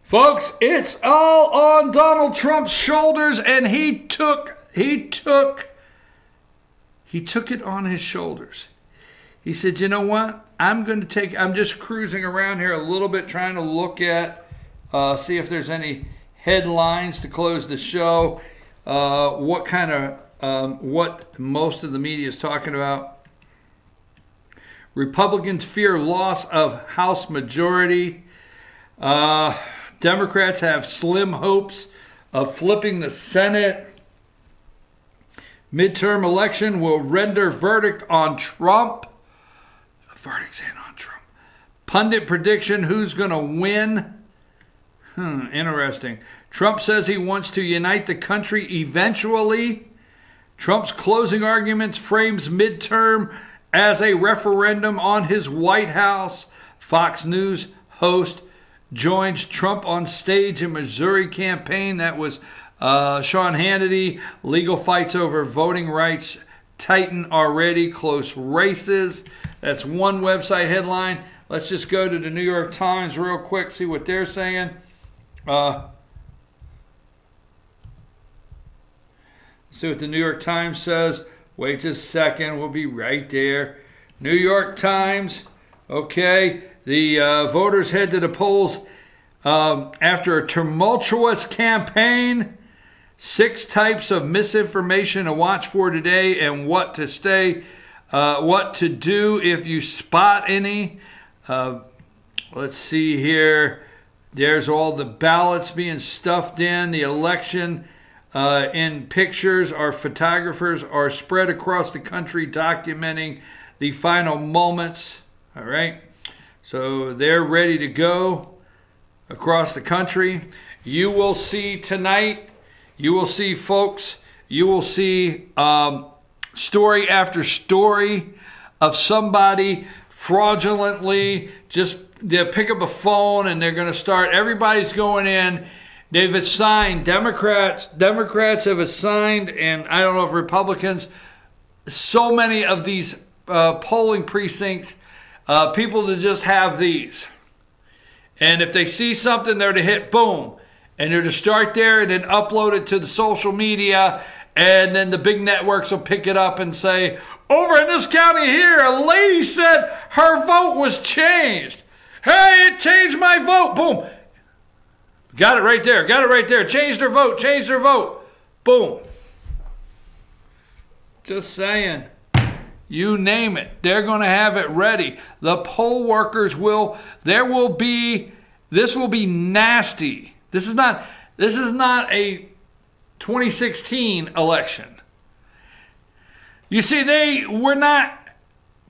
Folks, it's all on Donald Trump's shoulders, and he took it on his shoulders. He said, you know what? I'm just cruising around here a little bit, trying to look at, see if there's any headlines to close the show. What most of the media is talking about. Republicans fear loss of House majority. Democrats have slim hopes of flipping the Senate. Midterm election will render verdict on Trump. The verdict's in on Trump. Pundit prediction, who's going to win? Interesting. Trump says he wants to unite the country eventually. Trump's closing arguments frames midterm as a referendum on his White House. Fox News host joins Trump on stage in Missouri campaign. That was Sean Hannity. Legal fights over voting rights tighten already. Close races. That's one website headline. Let's just go to the New York Times real quick, see what they're saying. See what the New York Times says. Wait just a second. We'll be right there. New York Times. Okay. The voters head to the polls after a tumultuous campaign. 6 types of misinformation to watch for today and what to do if you spot any. Let's see here. There's all the ballots being stuffed in. The election in pictures. Our photographers are spread across the country documenting the final moments. All right. So they're ready to go across the country. You will see tonight, you will see, folks, you will see story after story of somebody fraudulently they'll pick up a phone and they're going to start, everybody's going in. They've assigned, Democrats have assigned, and I don't know if Republicans, so many of these polling precincts, people to just have these. And if they see something, they're to hit boom. And they're to start there and then upload it to the social media. And then the big networks will pick it up and say, over in this county here, a lady said her vote was changed. Hey, it changed my vote. Boom. Got it right there. Got it right there. Changed her vote. Changed her vote. Boom. Just saying. You name it. They're going to have it ready. The poll workers this will be nasty. This is not a 2016 election. You see, they were not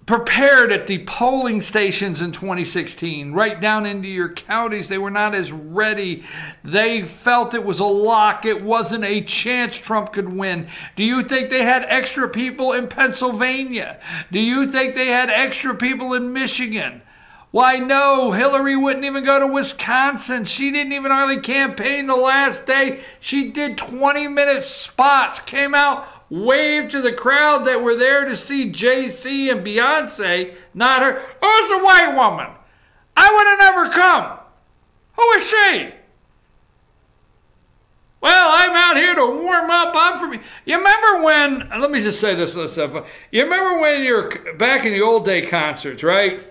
prepared at the polling stations in 2016, right down into your counties. They were not as ready. They felt it was a lock. It wasn't a chance Trump could win. Do you think they had extra people in Pennsylvania? Do you think they had extra people in Michigan? Why, no, Hillary wouldn't even go to Wisconsin. She didn't even hardly campaign the last day. She did 20-minute spots, came out, waved to the crowd that were there to see Jay-Z and Beyonce, not her. Who's the white woman? I would have never come. Who is she? Well, I'm out here to warm up. I'm from... You remember when... Let me just say this. You remember when you're back in the old day concerts, right?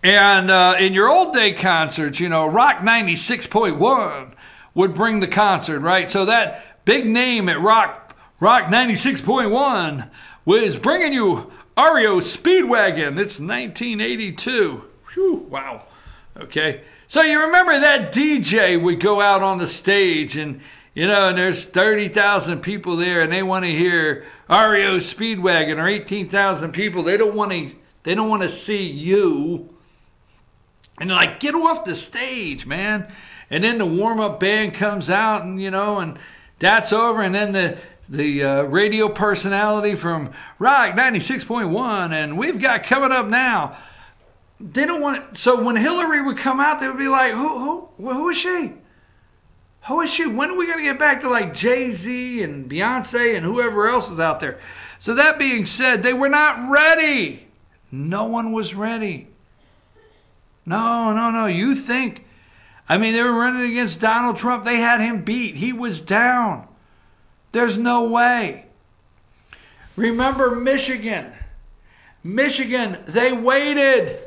And in your old day concerts, you know, Rock 96.1 would bring the concert, right? So that big name at Rock 96.1 was bringing you REO Speedwagon. It's 1982. Whew, wow. Okay. So you remember that DJ would go out on the stage and, you know, and there's 30,000 people there and they want to hear REO Speedwagon, or 18,000 people. They don't want to see you. And they're like, get off the stage, man. And then the warm-up band comes out, and, you know, and that's over. And then the radio personality from Rock 96.1, and we've got coming up now. They don't want it. So when Hillary would come out, they would be like, who is she? Who is she? When are we going to get back to like Jay-Z and Beyonce and whoever else is out there? So that being said, they were not ready. No one was ready. No. You think I mean, they were running against Donald Trump. They had him beat. He was down. There's no way. Remember Michigan. Michigan, they waited.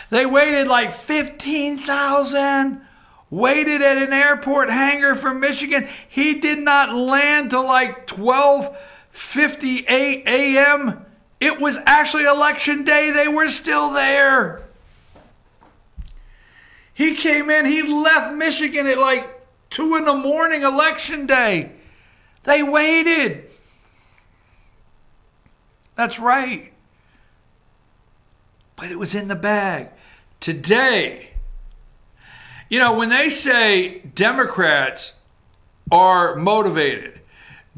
They waited like 15,000. Waited at an airport hangar for Michigan. He did not land till like 12:58 a.m. It was actually election day. They were still there. He came in, he left Michigan at like 2 in the morning, election day. They waited. That's right. But it was in the bag. Today, you know, when they say Democrats are motivated,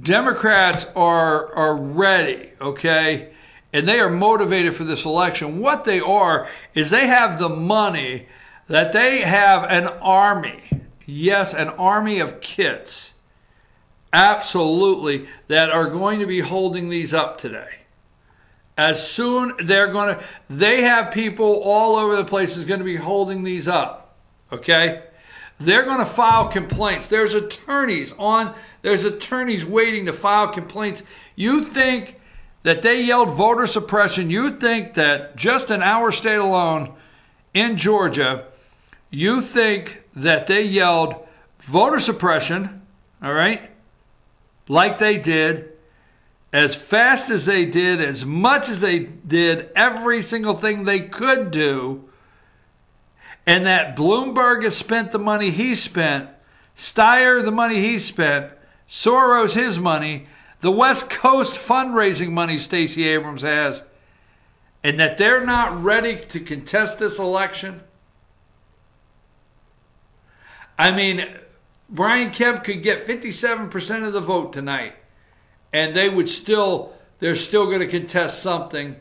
Democrats are ready, okay, and they are motivated for this election, what they are is they have the money that they have an army, yes, an army of kids, absolutely, that are going to be holding these up today. As soon they have people all over the place is going to be holding these up, okay? They're going to file complaints. There's attorneys waiting to file complaints. You think that they yelled voter suppression? You think that just in our state alone, in Georgia, you think that they yelled voter suppression, all right, like they did, as fast as they did, as much as they did, every single thing they could do, and that Bloomberg has spent the money he spent, Steyer the money he spent, Soros his money, the West Coast fundraising money Stacey Abrams has, and that they're not ready to contest this election? I mean, Brian Kemp could get 57% of the vote tonight, and they're still going to contest something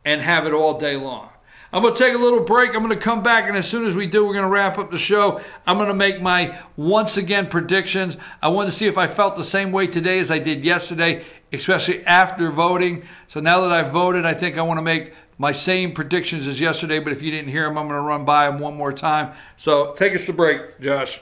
and have it all day long. I'm going to take a little break. I'm going to come back, and as soon as we do, we're going to wrap up the show. I'm going to make my, once again, predictions. I wanted to see if I felt the same way today as I did yesterday, especially after voting. So now that I've voted, I think I want to make my same predictions as yesterday, but if you didn't hear them, I'm going to run by them one more time. So take us to break, Josh.